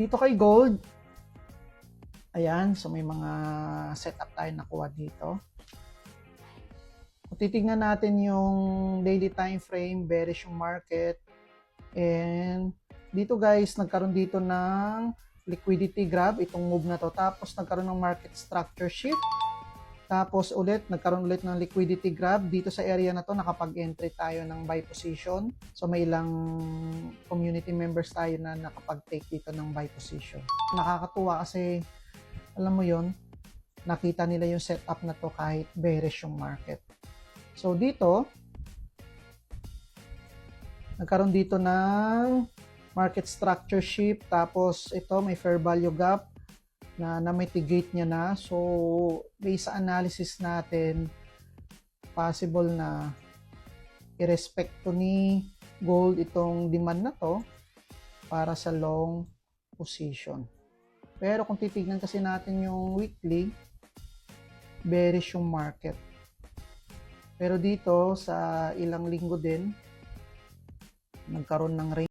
Dito kay gold, ayan, so may mga setup tayo nakuha dito. Kung titignan natin yung daily time frame, bearish yung market, and dito guys, nagkaroon dito ng liquidity grab, itong move na to, tapos nagkaroon ng market structure shift, tapos ulit, nagkaroon ulit ng liquidity grab. Dito sa area na to, nakapag-entry tayo ng buy position. So may ilang community members tayo na nakapag-take dito ng buy position. Nakakatuwa kasi, alam mo yon, nakita nila yung setup na to kahit bearish yung market. So dito, nagkaroon dito ng market structure shift. Tapos ito, may fair value gap na mitigate niya na. So, based sa analysis natin, possible na irespecto ni gold itong demand na to para sa long position. Pero kung titignan kasi natin yung weekly, bearish yung market. Pero dito sa ilang linggo din, nagkaroon ng range.